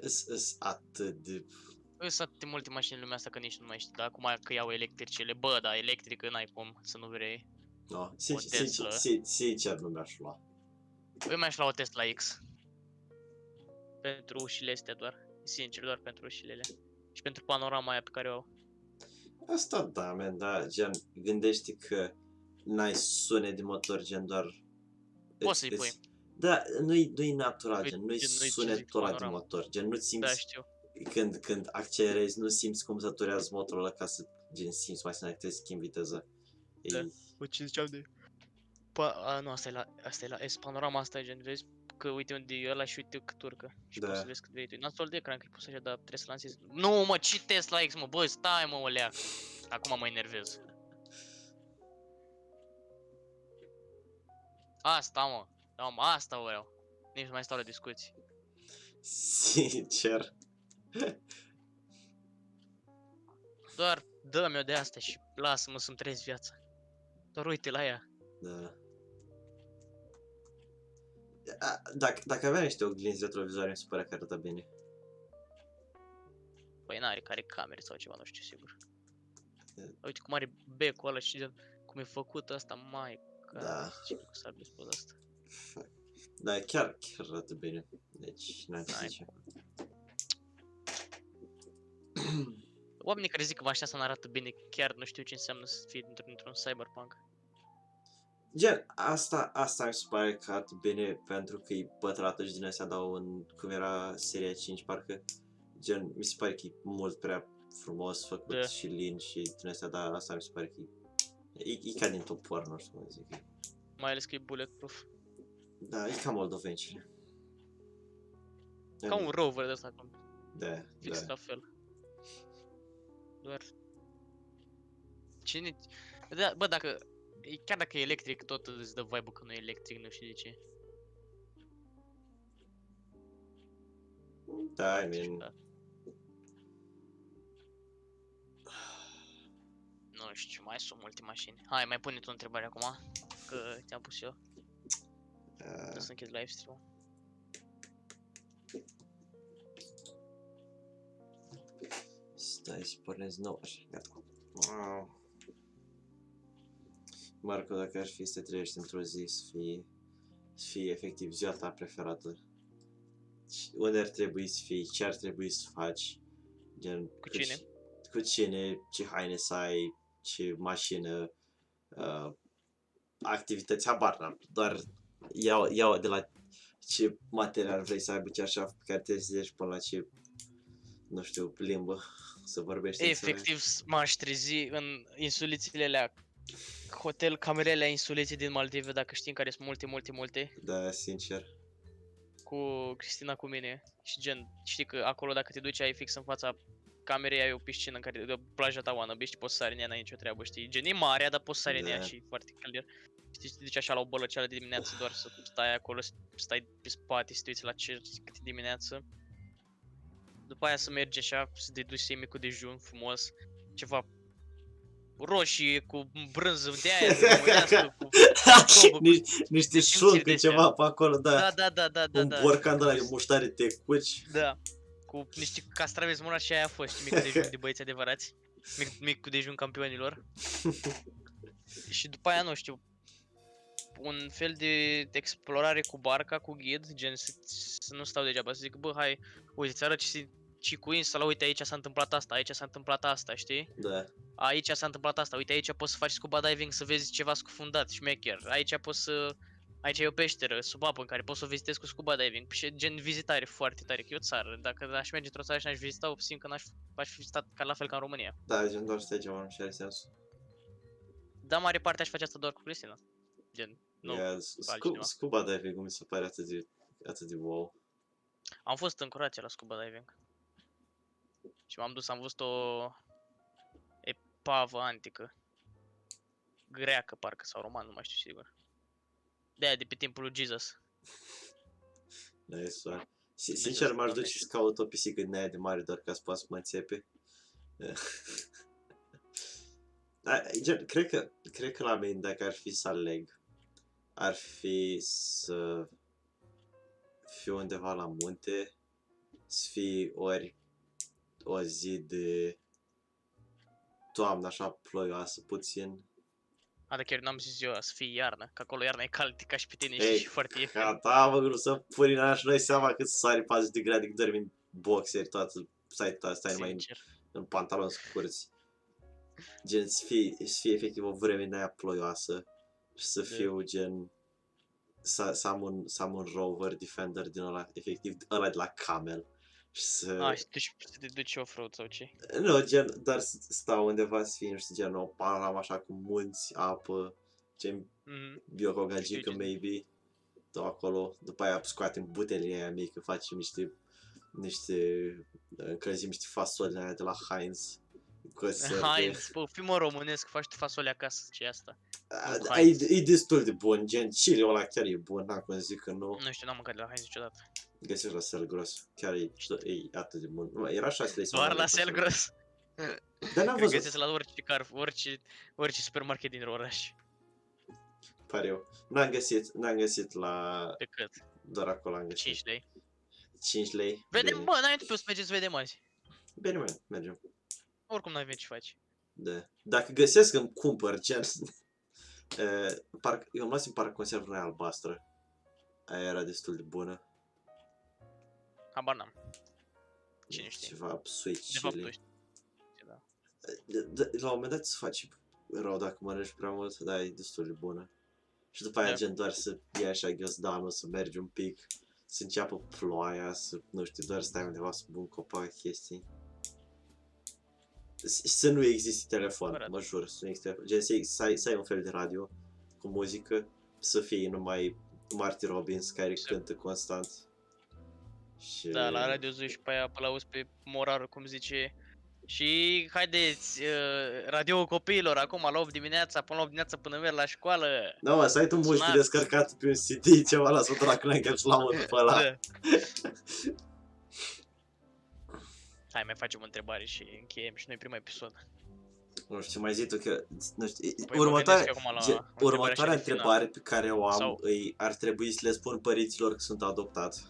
Îs atât de... Sunt atât de multe mașini în lumea asta că nici nu mai știu, dar acum că iau electricele, bă, da, electrică n-ai cum să nu vrei. No, Tesla. sincer nu mi-aș lua. Eu mi-aș lua o Tesla X. Pentru ușile astea doar. Sincer, doar pentru ușile alea. Și pentru panorama aia pe care o au. Asta da, man, da, gen, gândește că n-ai sunet de motor, gen, doar... Poți să-i pui. Da, nu-i natural, gen, nu-i Gen, nu-i ce sunetul zic, ăla de panorama. motor, gen, nu Da, simți, știu. când accelerezi, nu simți cum saturează motorul ăla ca să, gen, simți mașina că trebuie să schimbi viteză. Da. Ei, Bă, ce ziceam de... Nu, asta e la S, panorama asta e gen, vezi că uite unde e ăla și uite cât urcă. Și Da. poți să vezi cât vrei tu. Nasol de ecran că e pus așa, dar trebuie să lansezi. Nu, mă, ce Tesla X, mă, bă, stai, mă, o leac. Acum mă enervez. Asta, mă. Da, mă, asta vreau. Nici nu mai stau la discuții. sincer. Doar dă-mi o de asta și lasă-mă să-mi trăiesc viața. Doar uite la ea. Da. Dacă avea niște oglinzi retrovizoare, mi se pare că arată bine. Păi n-are care camere sau ceva, nu știu sigur. Da. Uite cum are becul ăla și gen, cum e făcut asta, mai Da. ce cu sabietul ăsta. Da, chiar arată bine. Deci, n-am ce N-ai zice. Oamenii care zic că mașina asta nu arată bine, chiar nu știu ce înseamnă să fie dintr-un cyberpunk. Gen, asta mi se pare că arată bine pentru că e pătrată și din astea dau cum era seria 5 parcă. Gen, mi se pare că e mult prea frumos făcut Da. și lin și din astea, dar asta mi se pare că e ca din topor, nu știu cum zic. Mai ales că e bulletproof. Da, e ca moldovencile. Ca un rover de ăsta, Da, fix da. la fel. Doar... Cine... Da, bă, chiar dacă e electric, tot îți dă vibe-ul că nu e electric, nu știu de ce. Da, I mean... Nu știu, mai sunt multe mașini. Hai, mai pune tu o întrebare acum, că ți-am pus eu. Trebuie să închid live stream. Stai să pornesc nou, așa, gata. Marco, dacă ar fi să trăiești într-o zi, să fie efectiv ziua ta preferată, unde ar trebui să fii, ce ar trebui să faci, gen... Cu cine? Cu cine, ce haine să ai, ce mașină, activități, habar n-am, doar iau de la ce material vrei să ai, ce așa pe care te zici până la ce, nu știu, limbă să vorbești. Efectiv, m-aș trezi în insulițele alea, hotel, camerele alea insulițe din Maldive, dacă știm care sunt multe. Da, sincer. Cu Cristina cu mine și gen, știi că acolo dacă te duci ai fix în fața camerei ai o piscină în care, de plaja ta wannabe și poți sari în ea, n-ai nicio treabă, știi? Gen, e mare, dar poți sari în ea și e foarte călder. Știi, te duci așa la o bălăceală de dimineață doar să stai acolo, stai pe spate, să te uiți la cer câte dimineață. După aia să mergi așa, să te duci să iei micul dejun frumos, ceva roșii cu brânză de aia de murească, cu niște șuncă ceva pe acolo, da. Da. Un borcan de la muștare tecuci. Da. Cu niște castraveți murați și aia a fost, știi, micul dejun de băieți adevărați. Micul dejun campionilor. Și după aia, nu știu, un fel de explorare cu barca, cu ghid, gen să nu stau degeaba, să zic, bă, hai, uite, ți arăt și cu insula, uite, aici s-a întâmplat asta, aici s-a întâmplat asta, știi? Da. Aici s-a întâmplat asta, uite, aici poți să faci scuba diving să vezi ceva scufundat, șmecher. Aici poți să... Aici e o peșteră sub apă în care poți să o vizitezi cu scuba diving. Și gen vizitare foarte tare, că e o țară. Dacă aș merge într-o țară și n-aș vizita-o, simt că aș fi stat ca la fel ca în România. Da, gen doar stai ceva, nu și are sens. Dar mare parte aș face asta doar cu Cristina. Gen, nu scuba diving mi se pare atât de wow. Am fost în Croația la scuba diving. Și m-am dus, am văzut o epavă antică. Greacă parcă sau roman, nu mai știu sigur. De-aia de pe timpul lui Jesus. Da, e soare. Sincer m-aș duce să caut o pisică din aia de mare doar ca să poată să mă înțepe. Cred că la mine, dacă ar fi să aleg, ar fi să fiu undeva la munte, să fie ori o zi de toamnă așa ploioasă puțin. Dar chiar n-am zis eu să fie iarnă, că acolo iarna e cald ca și pe tine, știi, și foarte ieftin. Gata, mă, nu să pui în și noi seama cât sari 40 de grade, că dormi în boxeri, toată, stai numai în pantaloni scurți. Gen, să fie efectiv o vreme din aia ploioasă și să fiu gen, să am un Rover Defender din ăla, efectiv ăla de la Camel. Și să te duci off-road sau ce? Nu, gen, doar să stau undeva să fie, nu știu, gen, o panoramă așa cu munți, apă, gen, eu cu o gagică, maybe, stau acolo, după aia scoatem butelia aia mică, facem încălzim niște fasole aia de la Heinz. Heinz, bă, fii mă românesc, faci tu fasole acasă, ce e asta? E destul de bun, gen, chili-ul ăla chiar e bun, n-am cum zic că nu. Nu știu, n-am mâncat de la Heinz niciodată. Găsești la Selgros, chiar e atât de bun. Era 6 lei. Doar la Selgros? Dar n-am văzut. Găsesc la orice supermarket din oraș. Pare eu. N-am găsit la... De cât? Doar acolo am găsit. 5 lei. 5 lei? Vedem, bă, n-ai tu să mergem să vedem azi. Bine, mă, mergem. Oricum n-ai venit ce faci. Da. Dacă găsesc îmi cumpăr, gen... Eu am luat în parc conservă albastră. Aia era destul de bună. Habar n-am. Cine știe? Ceva sweet chili. De fapt, tu știi. La un moment dat se face rău dacă mănânci prea mult, dar e destul de bună. Și după aia gen doar să iei așa ghiozdanul, să mergi un pic, să înceapă ploaia, să, nu știu, doar stai undeva să bun copac chestii. Să nu existe telefon, Adevărat. mă jur, să nu existe. Gen, să ai un fel de radio cu muzică, să fie numai Marty Robbins care cântă constant. Și... Da, la Radio Zoo și pe aia pe auzi pe Morar, cum zice. Și haideți, radio copiilor, acum la 8 dimineața, până la 8 dimineața până merg la școală. Da, mă, să ai tu muzică Sunați. descărcat pe un CD, ceva la sută la Clanker și la mă după ăla. Da. Hai, mai facem o întrebare și încheiem și noi prima episod. Nu știu, mai zi tu că, nu știu, Păi mă gândesc eu acum la o următoarea așa de întrebare pe care o am Sau- îi ar trebui să le spun părinților că sunt adoptat.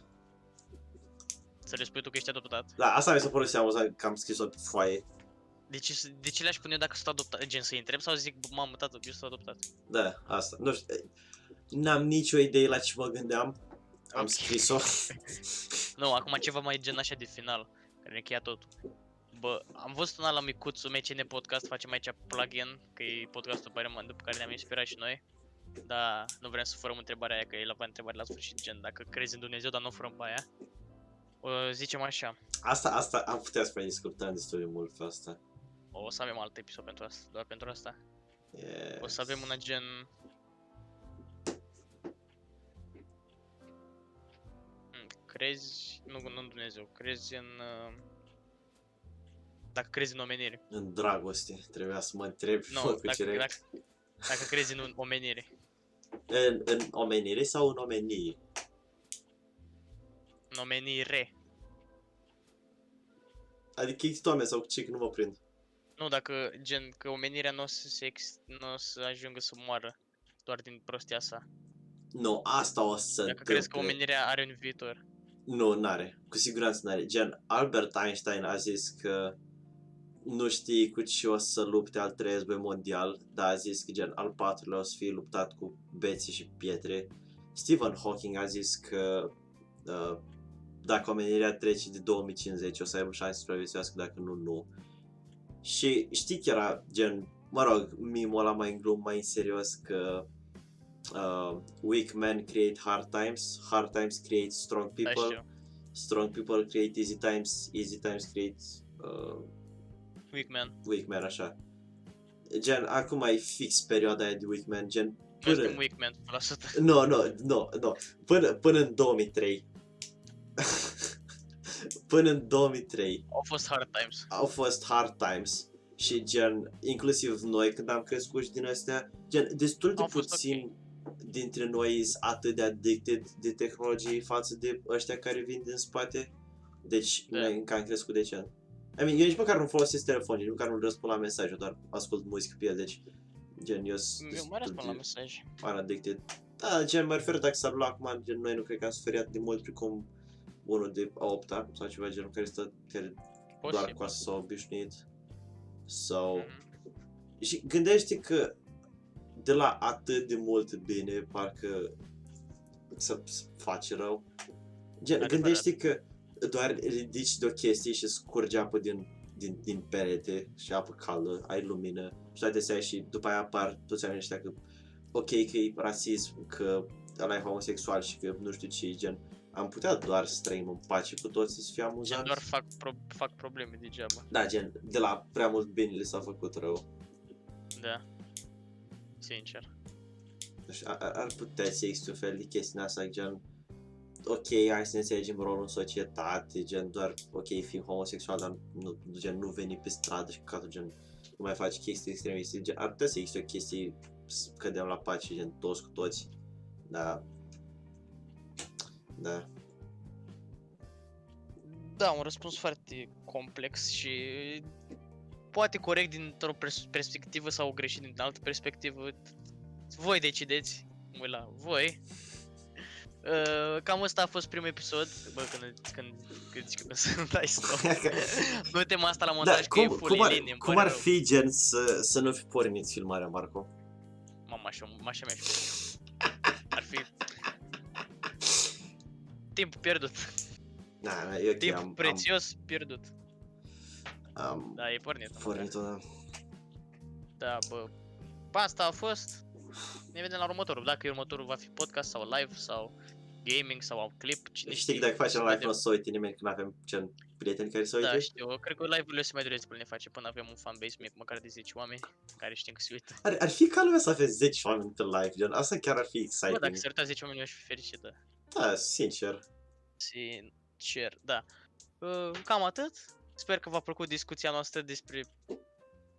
Să le spui tu că ești adoptat. Da, asta mi s-a părut amuzant că am scris-o pe foaie. De ce le-aș pune eu dacă sunt adoptat? Gen să-i întreb sau zic, mamă, tată, eu sunt adoptat? Da, asta. Nu știu, n-am nicio idee la ce mă gândeam. Am Ok. scris-o. Nu, acum ceva mai gen așa de final, care ne cheia totul. Bă, am văzut una la micuțul MCN Podcast, facem aici plugin, că e podcastul după care ne-am inspirat și noi. Dar nu vrem să furăm întrebarea aia, că el avea întrebare la sfârșit, gen, dacă crezi în Dumnezeu, dar nu furăm pe aia. Zicem așa, Asta am putea să mai discutăm destul de mult pe asta. o să avem alt episod pentru asta, doar pentru asta. Yes. O să avem una gen... Crezi, nu în Dumnezeu, crezi în... Dacă crezi în omenire. În dragoste, trebuia să mă întrebi Nu, cu ce dacă crezi în omenire. în omenire sau în omenie? În omenire. Adică există oameni sau ce, că nu mă prind. Nu, dacă, gen, că omenirea nu o să ajungă să moară doar din prostia sa. Nu, asta o să Dacă crezi că întâmple. omenirea are un viitor. Nu, n-are. Cu siguranță n-are. Gen, Albert Einstein a zis că nu știi cu ce o să lupte al treilea război mondial, dar a zis că gen al patrulea o să fie luptat cu bețe și pietre. Stephen Hawking a zis că dacă omenirea trece de 2050 o să aibă șanse să supraviețuiască, dacă nu, nu. Și știi că era gen, mă rog, mimul ăla mai în glum, mai în serios că weak men create hard times create strong Da, people, știu. strong people create easy times create Weak man. weak men, așa. Gen, acum e fix perioada aia de weak man, gen, Nu suntem weak man, 100%. nu, până în 2003. Până în 2003 Au fost hard times. au fost hard times și gen, inclusiv noi când am crescut și din astea, gen, destul de Au fost puțin dintre noi sunt atât de addicted de tehnologie față de ăștia care vin din spate. Deci, Da. noi încă am crescut de ce? I mean, eu nici măcar nu folosesc telefonul, nici măcar nu răspund la mesaje, doar ascult muzică pe el, deci gen, eu Eu mai răspund la mesaj. addicted. Da, gen, mă refer dacă s-ar lua acum, gen, noi nu cred că am suferit de mult precum unul de a 8-a sau ceva genul care stă care doar Posibil. cu asta s-a obișnuit. Sau... Mhm. Și gândește că de la atât de mult bine, parcă să face rău. Gen, Adevărat. gândește că doar ridici de o chestie și scurge apă din perete și apă caldă, ai lumină și toate astea și după aia apar toți oamenii ăștia că ok, că e rasism, că ăla e homosexual și că nu știu ce, gen, am putea doar să trăim în pace cu toții, să fie Gen, amuzanți. doar fac probleme degeaba. Da, gen, de la prea mult bine le s-a făcut rău. Da. Sincer. Nu știu, ar putea să existe un fel de chestie asta, gen, ok, hai să ne înțelegem rolul în societate, gen, doar, ok, fii homosexual, dar nu veni pe stradă și ca gen, nu mai faci chestii extremiste, gen, ar putea să existe o chestie, să cădem la pace, gen, toți cu toți, da. Da, un răspuns foarte complex și poate corect dintr-o perspectivă sau greșit din altă perspectivă. Voi decideți, mă la voi. Cam ăsta a fost primul episod. Bă, când zici că să dai stop. Nu uităm asta la montaj, că e full în linie, cum ar fi, gen, să nu fi pornit filmarea, Marco? Mama, așa mi-aș fi. Ar fi timp pierdut. Da, e ok, Timp prețios pierdut. am Da, e pornit. pornit-o, da. Da, bă. Asta a fost. Ne vedem la următorul. Dacă următorul va fi podcast sau live sau gaming sau au clip, cine Știi că dacă facem să live vedem. nu o să uite nimeni, că nu avem gen prieteni care să Da, uite. știu, cred că live-urile o să mai dureze până ne face, până avem un fanbase mic, măcar de 10 oameni care știm că se uită. Ar fi ca lumea să avem 10 oameni pe live, gen, asta chiar ar fi Bă, dacă exciting. se uita 10 oameni, eu aș fi fericit, da. Da, sincer. Sincer, da. Cam atât. Sper că v-a plăcut discuția noastră despre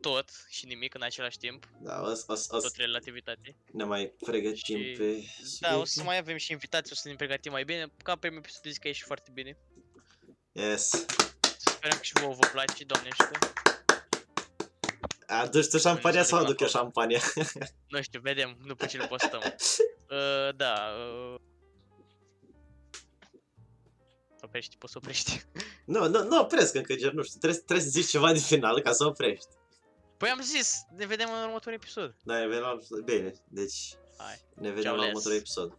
tot și nimic în același timp, Da, tot relativitate. ne mai pregătim Și- pe Da, o subiecte. să mai avem și invitații, o să ne pregătim mai bine. Ca primul episod zic că a ieșit foarte bine. Yes. Sperăm că și vouă vă place, Doamne ajută. Aduci tu șampania sau aduc eu acolo. șampania? Nu știu, vedem după ce le postăm. Da. Oprești, poți să oprești. Nu opresc încă, gen, nu știu, trebuie să zici ceva de final ca să oprești. Păi am zis, ne vedem în următorul episod. Da, ne vedem la... Bine, deci Hai. ne vedem Ceau, la les. următorul episod.